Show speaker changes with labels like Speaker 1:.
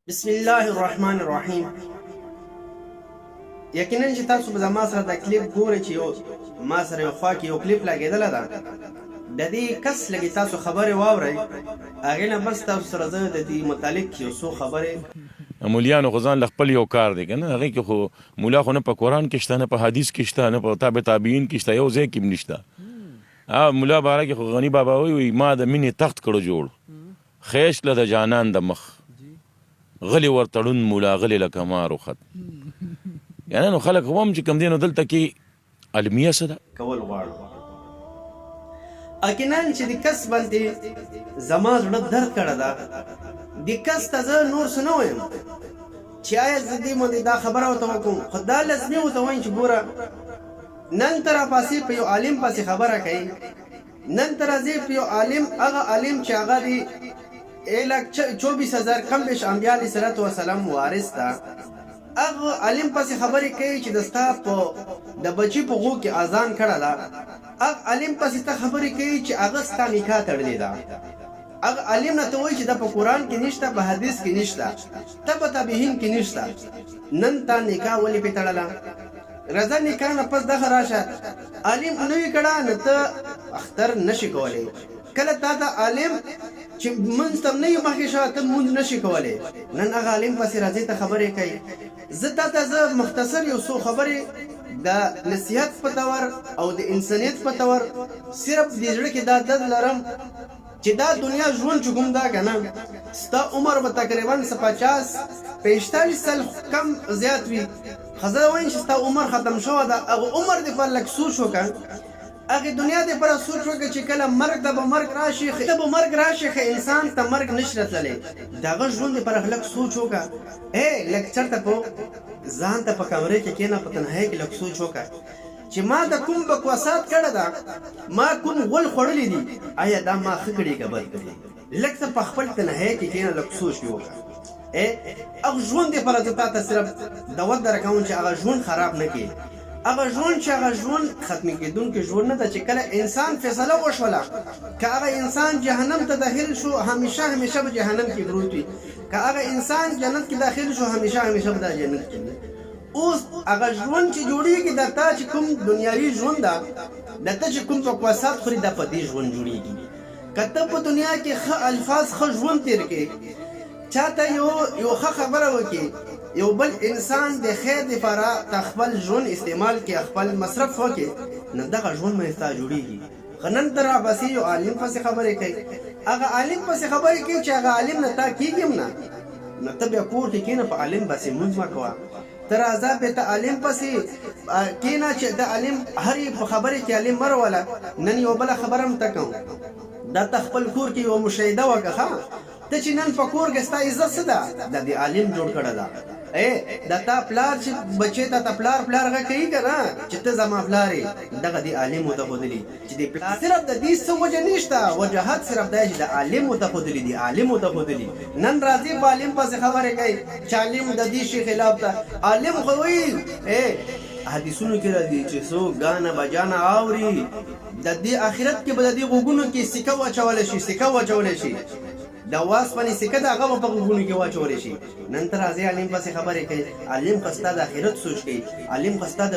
Speaker 1: بسم الله الرحمن الرحیم. یقینا چې تاسو به زما سره د کلیپ ګورئ چې ما سره یو خوا کې یو کلیپ لګېدلی ده. د دې کس لږې تاسو خبرې واورئ، هغې نه بس تاسو سره زه د دې متعلق یو څو خبرې.
Speaker 2: مولیانو خو ځان له خپل یو کار دی که نه، هغې کې خو مولا خو نه په قرآن کې شته، نه په حدیث کې شته، نه په تابع تابعین کې شته، یو ځای کې هم نشته. مولا باره کې خو غني بابا وایي ما د مینې تخت کړو جوړ، خیش له د جانان د مخ، غلی ورتړون مولا غلی لکه مارو خط. یعنی نو خلک هم چې کوم دی نو دلته کې علمیه څه ده
Speaker 1: کول غواړو. یقینا چې د کس باندې زما زړه درد کړی ده، د کس ته زه نور څه نه وایم چې آیا زه دې باندې دا خبره ورته وکړم، خو دا لازمي ورته وایم چې ګوره نن ته راپاسې په یو عالم پسې خبره کوي، نن ته راځې په یو عالم، هغه عالم چې هغه د 1,24,000 کم بیش انبیا علیه صلات وسلام وارث ده، هغه عالم پسې خبرې کوي چې د ستا په د بچي په غوږ کې اذان کړی ده، هغه عالم پسې ته خبرې کوي چې هغه ستا نکاح تړلې ده، هغه عالم نه ته وایي چې دا په قرآن کې نشته، په حدیث کې نشته، تبع تابعین کې نشته، نن تا نکاح ولې پې تړله؟ رضا نکاح نه پس دغه راشه عالم نه وي کړه نو ته اختر نشي کولی. کله تا ته عالم چې منځ ته نه یو مخکې شه ته مونځ نشي کولی، نن هغه عالم پسې راځي ته خبرې کوي. زه تا ته زه مختصر یو څو خبرې د نصیحت په طور او د انسانیت په طور صرف د زړه کې دا درد لرم چې دا دنیا ژوند چې کوم دا که نه ستا عمر به تقریبا 50-45 سال کم زیات وي. ښځه وایم چې ستا عمر ختم شوی ده، هغه عمر دې پر لږ سوچ وکړه، هغې دنیا دې پر سوچ وکړه چې کله مرګ ته به مرګ راشي، ته به مرګ راشي ښه انسان ته مرګ نشي راتللی، د هغه ژوند دې پر لږ سوچ وکړه. لږ چېرته په ځان ته په کمرې کې کښېنه، په تنهایۍ کې لږ سوچ وکړه چې ما د کوم بکواسات کړی ده، ما کوم غول خوړلی دي، آیا دا ما ښه کړي که بد کړي؟ لږ څه په خپل تنهایۍ کې کښېنه، لږ سوچ دې وکړه. هغه ژوند دې پر زه تا ته صرف دعوت در کوم چې هغه ژوند خراب نه کړي، هغه ژوند چې هغه ژوند ختمې کېدونکی ژوند نه ده چې کله انسان فیصله وشوله که هغه انسان جهنم ته داخل شو همیشه همیشه به جهنم کې پروت وي، که هغه انسان جنت کې داخل شو همیشه همیشه به دا جنت کې وي. اوس هغه ژوند چې جوړېږي د تا چې کوم دنیاوي ژوند ده، د ته چې کوم بکواسات خوري دا په دې ژوند جوړېږي. که ته په دنیا کې ښه الفاظ ښه ژوند تېر کړې، چاته یو ښه خبره وکړي، یو بل انسان د خیر دپاره ته خپل ژوند استعمال کړي، خپل مصرف وکړي، نو دغه ژوند به ستا جوړېږي. ښه نن ته راپسې یو عالم پسې خبرې کوي، هغه عالم پسې خبرې کوي چې هغه عالم نه تا کېږي هم نه، نو ته بیا کور کې کښېنه، په عالم پسې لمونځ مه کوه، ته راځه بیا ته عالم پسې کښېنه چې د عالم هرې په خبرې کې عالم مه روله. نن یو بله خبره هم ته کوم، دا ته خپل کور کې یوه مشاهده وکړه، ښه ته چې نن په کور کې ستا عزت څه ده؟ دا د عالم جوړ کړی ده. دا تا پلار چې بچې ته ته پلار غږ کوي که نه چې ته زما پلار یې، دغه د عالم ورته ښودلي چې د پلار صرف د دې څه وجه نشته، وجهات صرف دا چې د عالم ورته ښودلي، د عالم ورته ښودلي. نن راځي په عالم پسې خبرې کوي چې عالم د دې شي خلاف ده، عالم خو وایي حدیثونو کې راځي چې څوک ګانه بجانه اوري د دې آخرت کې به د دې غوږونو کې سکه واچولی شي، سکه واچولی شي، د واسپنې سکه د هغه به په غوږونو کې واچولی شي. نن ته راځئ عالم پسې خبرې کوي، عالم خو ستا د آخرت سوچ کوي، عالم خو ستا د